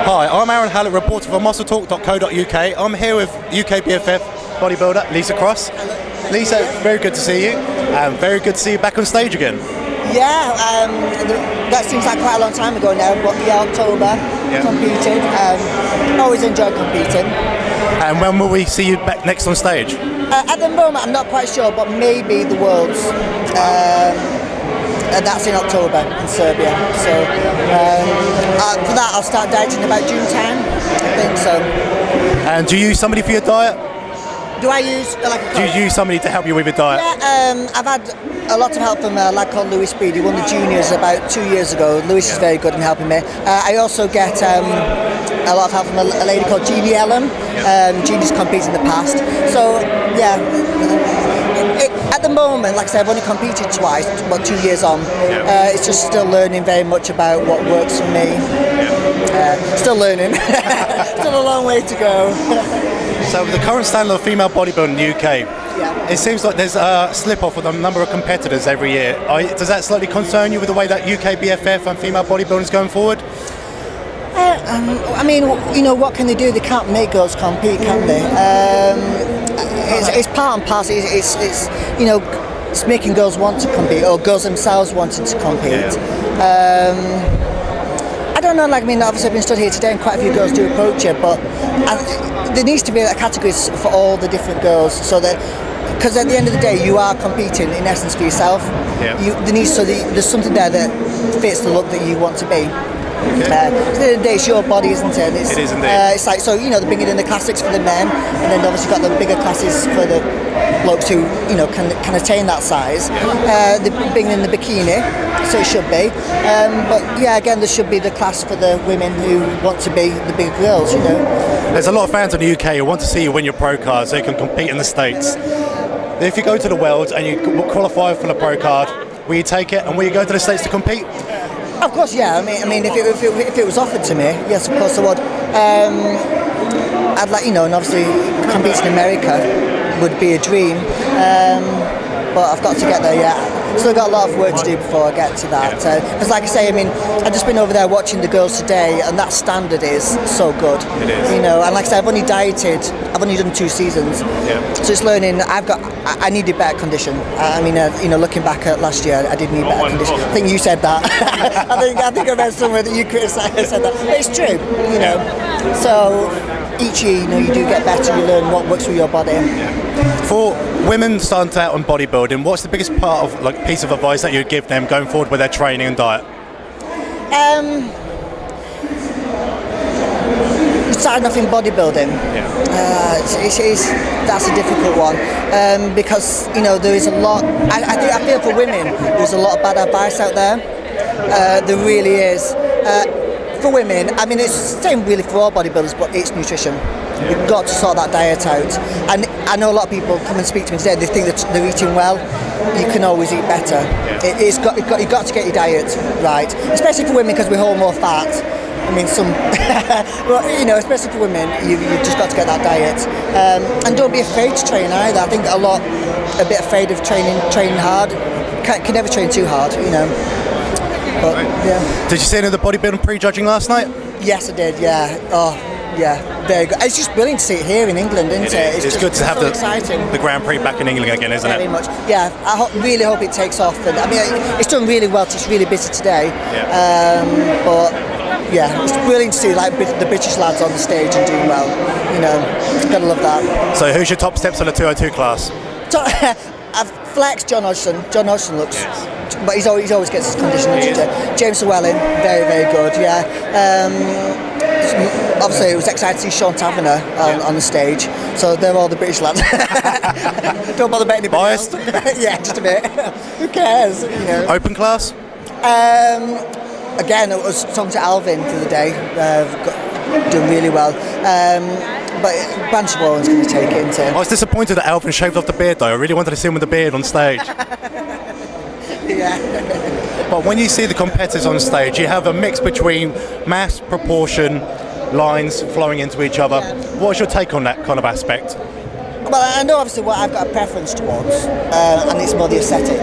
Hi, I'm Aaron Hallett, reporter for MuscleTalk.co.uk. I'm here with UK BFF bodybuilder Lisa Cross. Lisa, very good to see you, and very good to see you back on stage again. Yeah, that seems like quite a long time ago now, but yeah, October, competed. Always enjoyed competing. And when will we see you back next on stage? At the moment, I'm not quite sure, but maybe the Worlds. And that's in October in Serbia. So for that, I'll start dieting about June time. I think so. And do you use somebody for your diet? Do I use Do you use somebody to help you with your diet? Yeah, I've had a lot of help from a lad called Louis Speed. He won the juniors about 2 years ago. Louis is very good in helping me. I also get a lot of help from a lady called Jeannie Ellen. Jeannie's competed in the past. So yeah. At the moment, like I said, I've only competed twice, 2 years on. It's just still learning very much about what works for me. Still learning. Still a long way to go. So with the current standard of female bodybuilding in the UK, it seems like there's a slip-off with a number of competitors every year. Does that slightly concern you with the way that UK BFF and female bodybuilding is going forward? I mean, what can they do? They can't make girls compete, can they? It's part and parcel. It's making girls want to compete, or girls themselves wanting to compete. I don't know. Obviously, I've been stood here today, and quite a few girls do approach it, but there needs to be a category for all the different girls, so that. Because at the end of the day, you are competing in essence for yourself. There's something there that fits the look that you want to be. At the end of the day, it's your body, isn't it? It is indeed. It's like, so, they're bringing in the classics for the men, and then obviously got the bigger classes for the blokes who, can attain that size. They're bringing in the bikini, so it should be. But yeah, again, there should be the class for the women who want to be the bigger girls, There's a lot of fans in the UK who want to see you win your pro card so you can compete in the States. If you go to the Worlds and you qualify for the pro card, will you take it, and will you go to the States to compete? Of course, yeah. I mean, if it was offered to me, yes, of course I would. I'd like, and obviously competing in America would be a dream, but I've got to get there yet. Still got a lot of work to do before I get to that. Because, like I say, I've just been over there watching the girls today, and that standard is so good. It is. And like I said, I've only dieted. I've only done 2 seasons. So it's learning. I needed better condition. Looking back at last year, I did need better condition. I think you said that. I think I read somewhere that you criticised said that. But it's true. So each year, you do get better. You learn what works for your body. For women starting out on bodybuilding, what's the biggest part of piece of advice that you'd give them going forward with their training and diet? Starting off in bodybuilding, that's a difficult one because there is a lot. I feel for women there's a lot of bad advice out there. There really is. For women, it's the same really for all bodybuilders, but it's nutrition. You've got to sort that diet out. And I know a lot of people come and speak to me today, they think that they're eating well. You can always eat better. You've got to get your diet right, especially for women because we hold more fat. Especially for women, you've just got to get that diet. And don't be afraid to train either. I think a bit afraid of training hard. Can never train too hard, But, yeah. Did you see any of the bodybuilding pre-judging last night? Yes, I did, yeah. Oh, yeah, very good. It's just brilliant to see it here in England, isn't it? It's good to have the Grand Prix back in England again, isn't it? Very much. Yeah, I really hope it takes off. And it's done really well. It's really busy today. But yeah, it's brilliant to see the British lads on the stage and doing well. Gotta love that. So who's your top steps on the 202 class? I've flexed John Hodgson. John Hodgson looks, but he always gets his conditioning. James Llewellyn, very, very good. Yeah. Obviously, it was exciting to see Sean Taverner on the stage. So they're all the British lads. Don't bother betting anybody Biased? Yeah, just a bit. Who cares? Open class? Again, I was talking to Alvin the other day. Doing really well. But Branch Warren's going to take it into. I was disappointed that Alvin shaved off the beard though. I really wanted to see him with the beard on stage. Yeah. But when you see the competitors on stage, you have a mix between mass, proportion, lines flowing into each other. What's your take on that kind of aspect? Well, I know obviously what I've got a preference towards, and it's more the aesthetic.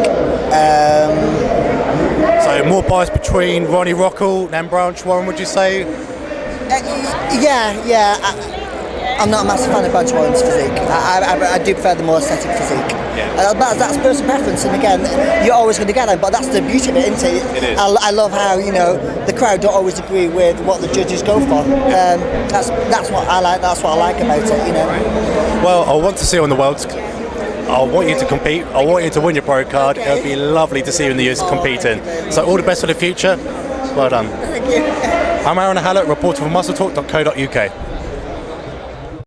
So more bias between Ronnie Rockall and Branch Warren, would you say? Yeah. I'm not a massive fan of Branch Warren's physique. I do prefer the more aesthetic physique. Yeah. That's personal preference, and again, you're always going to get it. But that's the beauty of it, isn't it? It is. I love how the crowd don't always agree with what the judges go for. That's what I like. That's what I like about it. Well, I want to see you on the Worlds. I want you to compete. I want you to win your pro card. Okay. It would be lovely to see you in the US competing. So all the best for the future. Well done. Thank you. I'm Aaron Hallett, reporter for MuscleTalk.co.uk.